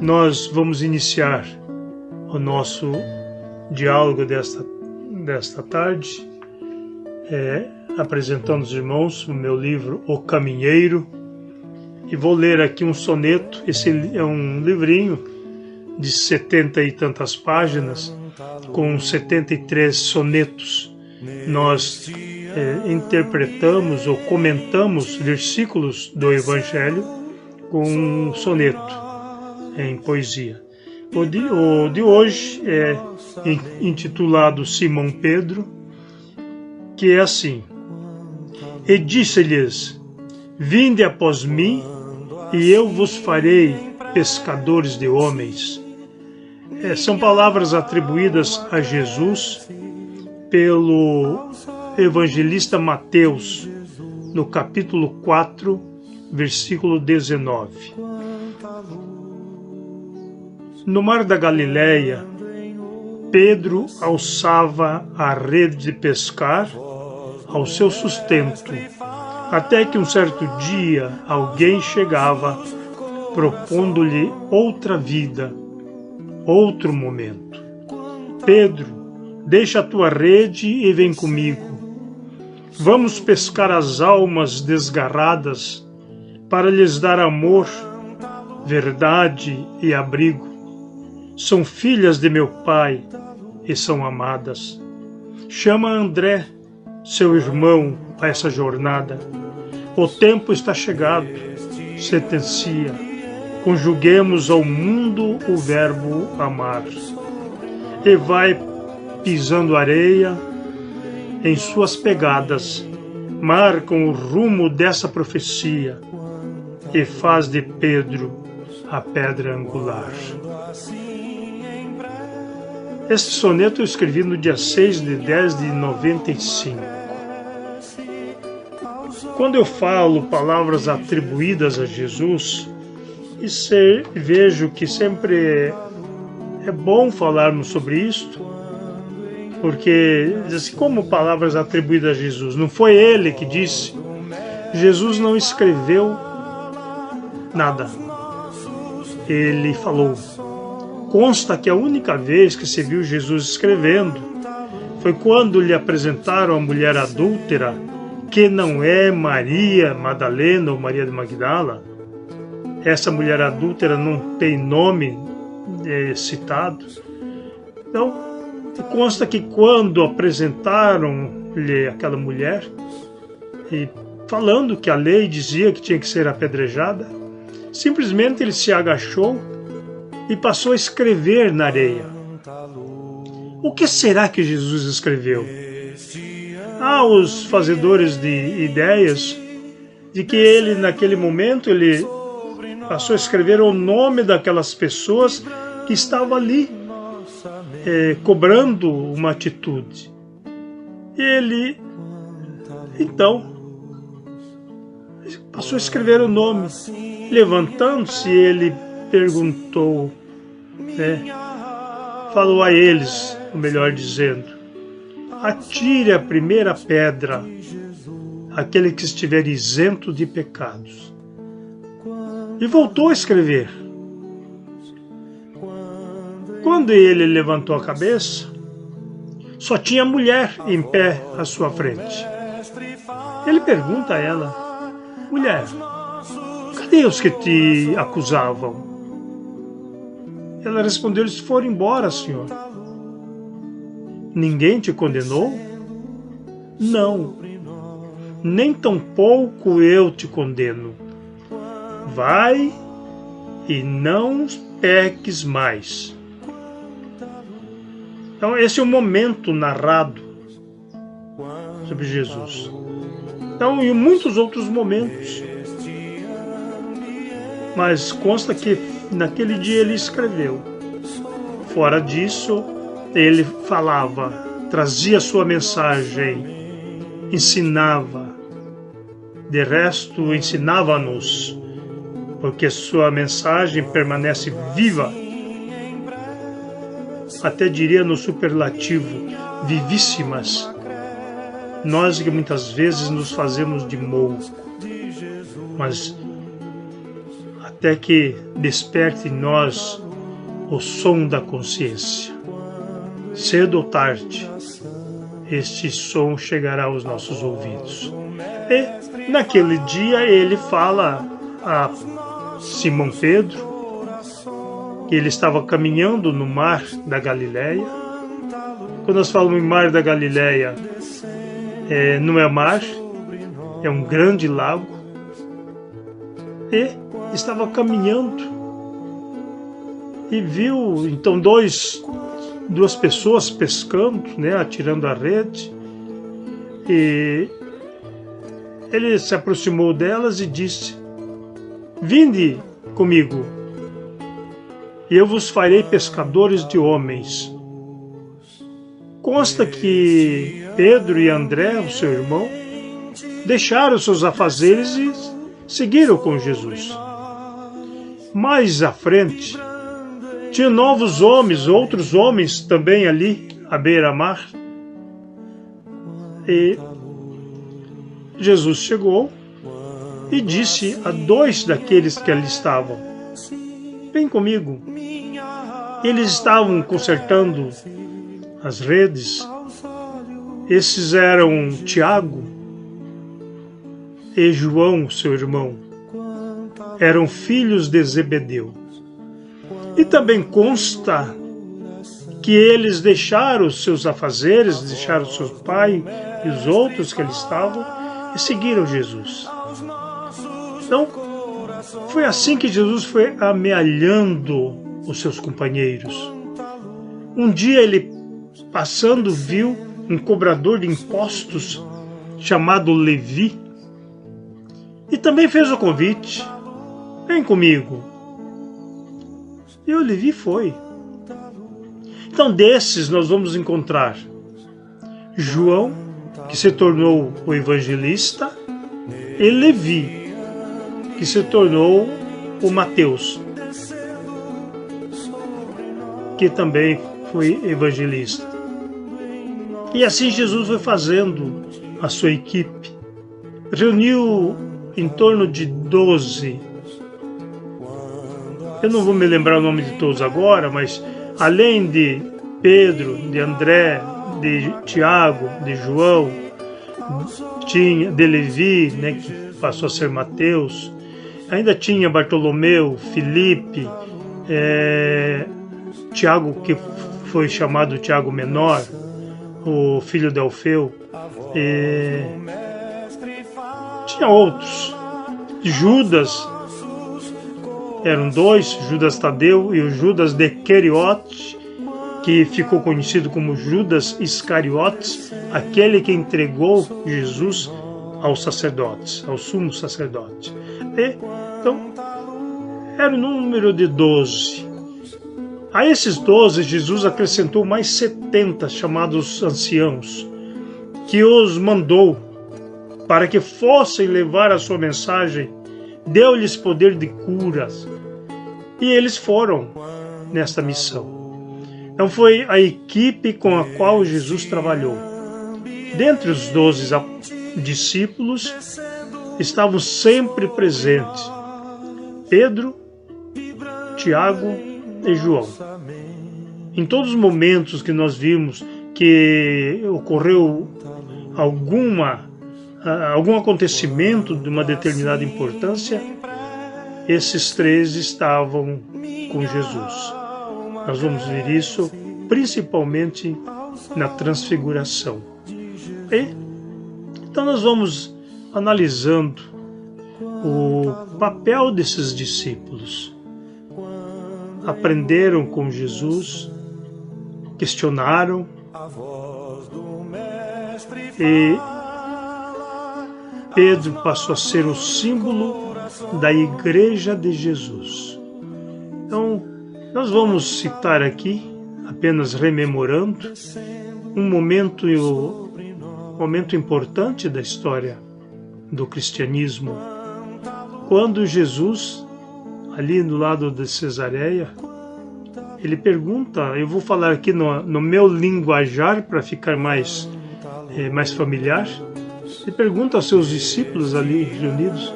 Nós vamos iniciar o nosso diálogo desta tarde, apresentando aos irmãos o meu livro O Caminheiro, e vou ler aqui um soneto. Esse é um livrinho de 70 e tantas páginas, com 73 sonetos. Nós interpretamos ou comentamos versículos do Evangelho com um soneto em poesia. O de hoje é intitulado Simão Pedro, que é assim: E disse-lhes: Vinde após mim, e eu vos farei pescadores de homens. São palavras atribuídas a Jesus pelo evangelista Mateus, no capítulo 4, versículo 19. No mar da Galileia, Pedro alçava a rede de pescar ao seu sustento, até que um certo dia alguém chegava propondo-lhe outra vida, outro momento. Pedro, deixa a tua rede e vem comigo. Vamos pescar as almas desgarradas para lhes dar amor, verdade e abrigo. São filhas de meu Pai e são amadas. Chama André, seu irmão, a essa jornada. O tempo está chegado, sentencia. Conjuguemos ao mundo o verbo amar. E vai pisando areia em suas pegadas, marcam o rumo dessa profecia e faz de Pedro a pedra angular. Este soneto eu escrevi no dia 6 de 10 de 95. Quando eu falo palavras atribuídas a Jesus, vejo que sempre é bom falarmos sobre isto, porque, assim como palavras atribuídas a Jesus, não foi ele que disse. Jesus não escreveu nada. Ele falou. Consta que a única vez que se viu Jesus escrevendo foi quando lhe apresentaram a mulher adúltera, que não é Maria Madalena ou Maria de Magdala. Essa mulher adúltera não tem nome citado. Então, consta que quando apresentaram-lhe aquela mulher, e falando que a lei dizia que tinha que ser apedrejada, simplesmente ele se agachou e passou a escrever na areia. O que será que Jesus escreveu? Há os fazedores de ideias de que ele, naquele momento, ele passou a escrever o nome daquelas pessoas que estavam ali, cobrando uma atitude. Ele, então, passou a escrever o nome. Levantando-se, ele perguntou, falou a eles, ou melhor dizendo: atire a primeira pedra aquele que estiver isento de pecados. E voltou a escrever. Quando ele levantou a cabeça, só tinha a mulher em pé à sua frente. Ele pergunta a ela: mulher, cadê os que te acusavam? Ela respondeu: eles foram embora, Senhor. Ninguém te condenou? Não, nem tampouco eu te condeno. Vai e não peques mais. Então, esse é o momento narrado sobre Jesus. Então, e muitos outros momentos. Mas consta que naquele dia ele escreveu. Fora disso, ele falava, trazia sua mensagem, ensinava. De resto, ensinava-nos, porque sua mensagem permanece viva. Até diria no superlativo, vivíssimas. Nós que muitas vezes nos fazemos de mouco, mas até que desperte em nós o som da consciência. Cedo ou tarde, este som chegará aos nossos ouvidos. E naquele dia ele fala a Simão Pedro que ele estava caminhando no mar da Galileia. Quando nós falamos em mar da Galileia, não é mar, é um grande lago. E estava caminhando e viu então duas pessoas pescando, atirando a rede. E ele se aproximou delas e disse: "Vinde comigo, e eu vos farei pescadores de homens." Consta que Pedro e André, o seu irmão, deixaram seus afazeres e seguiram com Jesus. Mais à frente, tinha novos homens, outros homens também ali, à beira-mar. E Jesus chegou e disse a dois daqueles que ali estavam: "Vem comigo." Eles estavam consertando as redes. Esses eram Tiago e João, seu irmão. Eram filhos de Zebedeu. E também consta que eles deixaram seus afazeres, deixaram seu pai e os outros que ali estavam e seguiram Jesus. Então, foi assim que Jesus foi amealhando os seus companheiros. Um dia ele, passando, viu um cobrador de impostos chamado Levi e também fez o convite: "Vem comigo." E o Levi foi. Então, desses nós vamos encontrar João, que se tornou o evangelista, e Levi, que se tornou o Mateus, que também foi evangelista. E assim Jesus foi fazendo a sua equipe. Reuniu em torno de 12. Eu não vou me lembrar o nome de todos agora, mas além de Pedro, de André, de Tiago, de João, tinha de Levi, que passou a ser Mateus, ainda tinha Bartolomeu, Filipe, Tiago, que foi chamado Tiago Menor, o filho de Alfeu, tinha outros. Judas, eram dois, Judas Tadeu e o Judas de Queriote, que ficou conhecido como Judas Iscariotes, aquele que entregou Jesus aos sacerdotes, ao sumo sacerdote. Então, era o número de 12. A esses 12, Jesus acrescentou mais 70, chamados anciãos, que os mandou para que fossem levar a sua mensagem. Deu-lhes poder de curas. E eles foram nesta missão. Então foi a equipe com a qual Jesus trabalhou. Dentre os 12 discípulos estavam sempre presentes Pedro, Tiago e João. Em todos os momentos que nós vimos que ocorreu algum acontecimento de uma determinada importância, esses três estavam com Jesus. Nós vamos ver isso principalmente na transfiguração. Então nós vamos analisando o papel desses discípulos. Aprenderam com Jesus, questionaram e Pedro passou a ser o símbolo da Igreja de Jesus. Então, nós vamos citar aqui, apenas rememorando, um momento importante da história do cristianismo, quando Jesus, ali do lado de Cesareia, ele pergunta, eu vou falar aqui no meu linguajar para ficar mais familiar. Ele pergunta aos seus discípulos ali reunidos: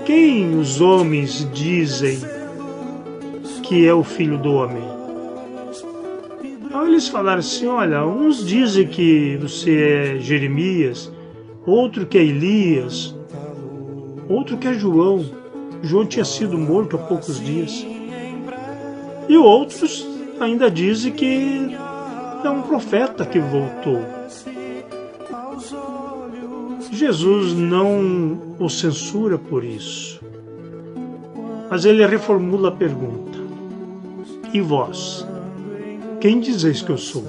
quem os homens dizem que é o Filho do Homem? Então eles falaram assim, olha, uns dizem que você é Jeremias, outro que é Elias, outro que é João. João tinha sido morto há poucos dias. E outros ainda dizem que é um profeta que voltou. Jesus não o censura por isso, mas ele reformula a pergunta. E vós? Quem dizeis que eu sou?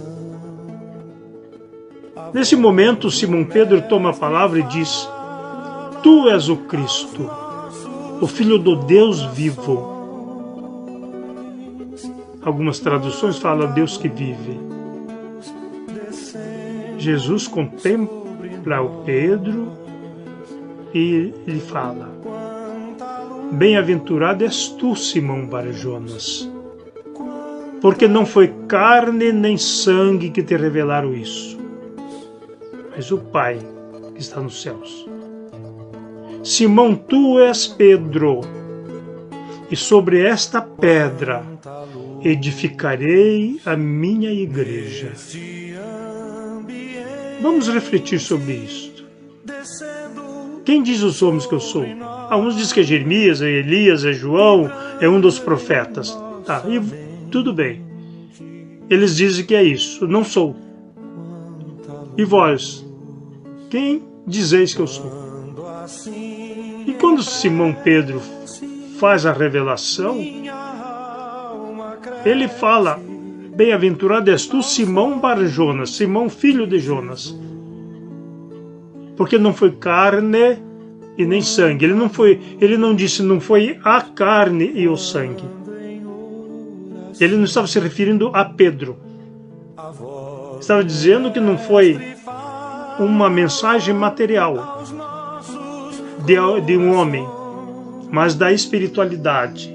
Nesse momento, Simão Pedro toma a palavra e diz, tu és o Cristo, o Filho do Deus vivo. Algumas traduções falam Deus que vive. Jesus contempla o Pedro e lhe fala, bem-aventurado és tu, Simão Bar-Jonas, porque não foi carne nem sangue que te revelaram isso, mas o Pai que está nos céus. Simão, tu és Pedro, e sobre esta pedra edificarei a minha igreja. Vamos refletir sobre isto. Quem diz os homens que eu sou? Uns dizem que é Jeremias, é Elias, é João, é um dos profetas. Tá, e tudo bem. Eles dizem que é isso. Não sou. E vós? Quem dizeis que eu sou? E quando Simão Pedro faz a revelação, ele fala, bem-aventurado és tu, Simão Bar-Jonas, Simão filho de Jonas. Porque não foi carne e nem sangue. Ele não disse, não foi a carne e o sangue. Ele não estava se referindo a Pedro. Estava dizendo que não foi uma mensagem material de um homem, mas da espiritualidade.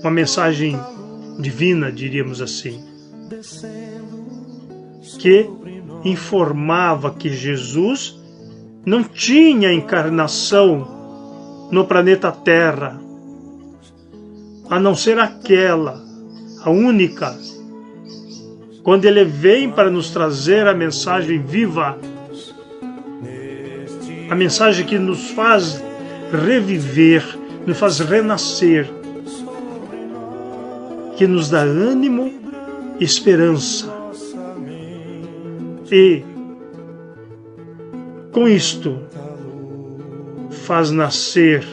Uma mensagem divina, diríamos assim, que informava que Jesus não tinha encarnação no planeta Terra, a não ser aquela, a única, quando ele vem para nos trazer a mensagem viva, a mensagem que nos faz reviver, nos faz renascer, que nos dá ânimo e esperança. E, com isto, faz nascer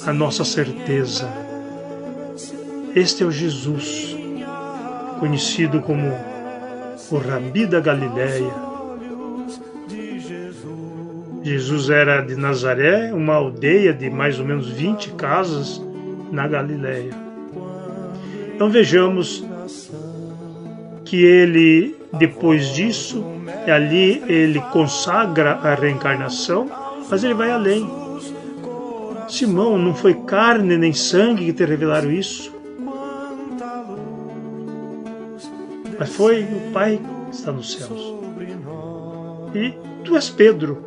a nossa certeza. Este é o Jesus, conhecido como o Rabi da Galileia. Jesus era de Nazaré, uma aldeia de mais ou menos 20 casas na Galileia. Então vejamos que ele, depois disso, ali ele consagra a reencarnação, mas ele vai além. Simão, não foi carne nem sangue que te revelaram isso, mas foi o Pai que está nos céus. E tu és Pedro,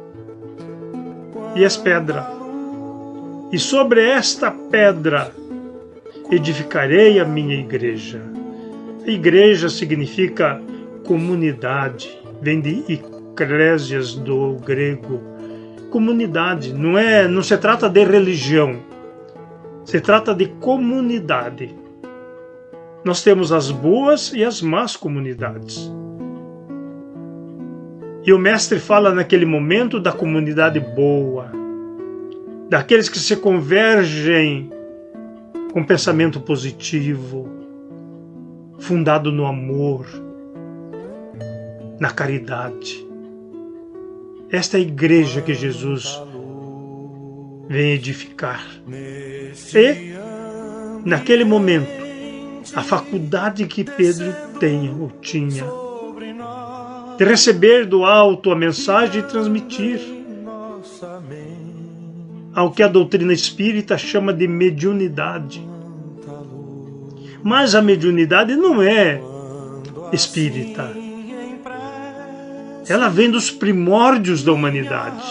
e és pedra, e sobre esta pedra edificarei a minha igreja. A igreja significa comunidade, vem de eclésias do grego. Comunidade, não se trata de religião, se trata de comunidade. Nós temos as boas e as más comunidades. E o mestre fala naquele momento da comunidade boa, daqueles que se convergem com pensamento positivo, fundado no amor, na caridade. Esta é a igreja que Jesus vem edificar. E, naquele momento, a faculdade que Pedro tinha, de receber do alto a mensagem e transmitir, ao que a doutrina espírita chama de mediunidade. Mas a mediunidade não é espírita. Ela vem dos primórdios da humanidade.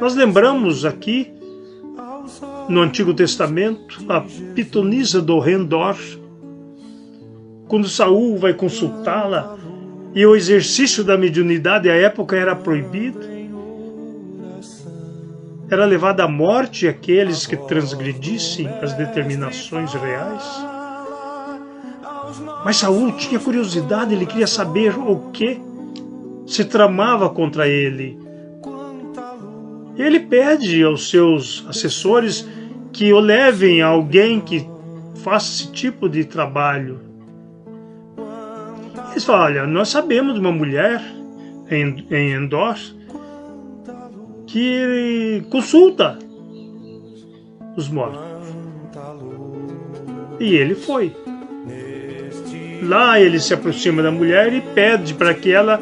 Nós lembramos aqui, no Antigo Testamento, a pitonisa do Endor, quando Saul vai consultá-la, e o exercício da mediunidade à época era proibido. Era levada à morte aqueles que transgredissem as determinações reais. Mas Saul tinha curiosidade, ele queria saber o que se tramava contra ele. Ele pede aos seus assessores que o levem a alguém que faça esse tipo de trabalho. Eles falam, olha, nós sabemos de uma mulher em Endor que consulta os mortos. E ele foi. Lá ele se aproxima da mulher e pede para que ela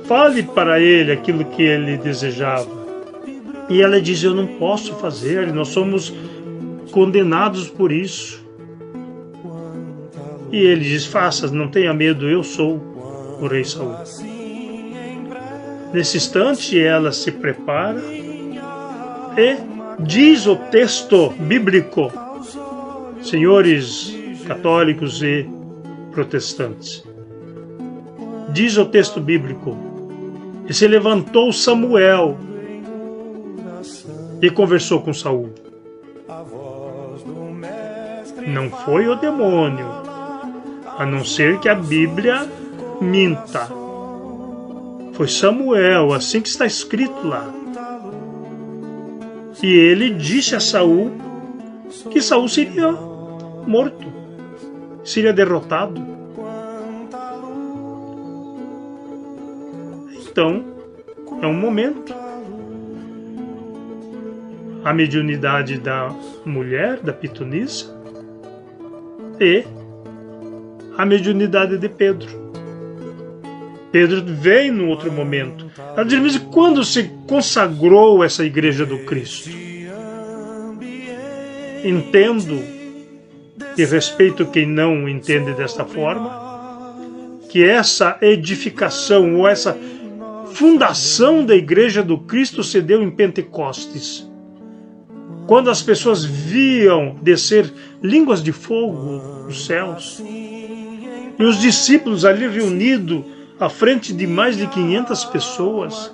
fale para ele aquilo que ele desejava. E ela diz, eu não posso fazer, nós somos condenados por isso. E ele diz, faça, não tenha medo, eu sou o rei Saul. Nesse instante ela se prepara e diz o texto bíblico, senhores católicos e protestantes, diz o texto bíblico, e se levantou Samuel e conversou com Saul. Não foi o demônio, a não ser que a Bíblia minta. Foi Samuel, assim que está escrito lá. E ele disse a Saul que Saul seria morto, seria derrotado. Então, é um momento. A mediunidade da mulher, da pitonisa, e a mediunidade de Pedro. Pedro vem num outro momento. Ela diz, quando se consagrou essa igreja do Cristo? Entendo e respeito quem não entende desta forma, que essa edificação ou essa fundação da igreja do Cristo se deu em Pentecostes. Quando as pessoas viam descer línguas de fogo dos céus, e os discípulos ali reunidos à frente de mais de 500 pessoas,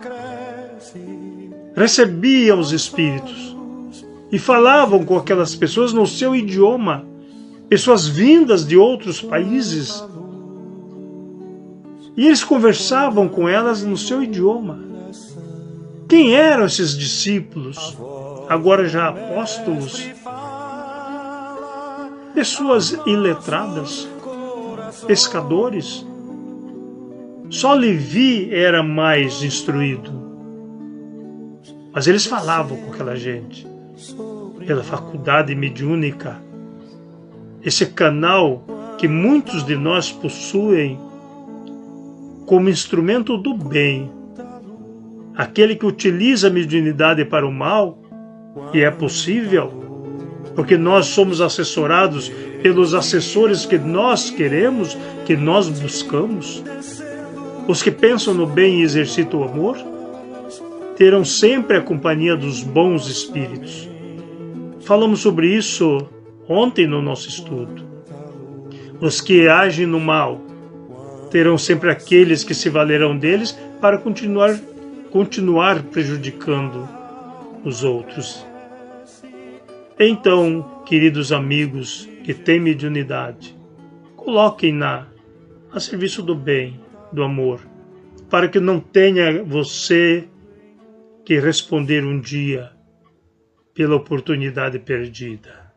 recebiam os Espíritos e falavam com aquelas pessoas no seu idioma, pessoas vindas de outros países, e eles conversavam com elas no seu idioma. Quem eram esses discípulos, agora já apóstolos? Pessoas iletradas, pescadores. Só Levi era mais instruído. Mas eles falavam com aquela gente, pela faculdade mediúnica, esse canal que muitos de nós possuem como instrumento do bem. Aquele que utiliza a mediunidade para o mal, e é possível, porque nós somos assessorados pelos assessores que nós queremos, que nós buscamos. Os que pensam no bem e exercitam o amor, terão sempre a companhia dos bons espíritos. Falamos sobre isso ontem no nosso estudo. Os que agem no mal terão sempre aqueles que se valerão deles para continuar prejudicando os outros. Então, queridos amigos que têm mediunidade, coloquem-na a serviço do bem, do amor, para que não tenha você que responder um dia pela oportunidade perdida.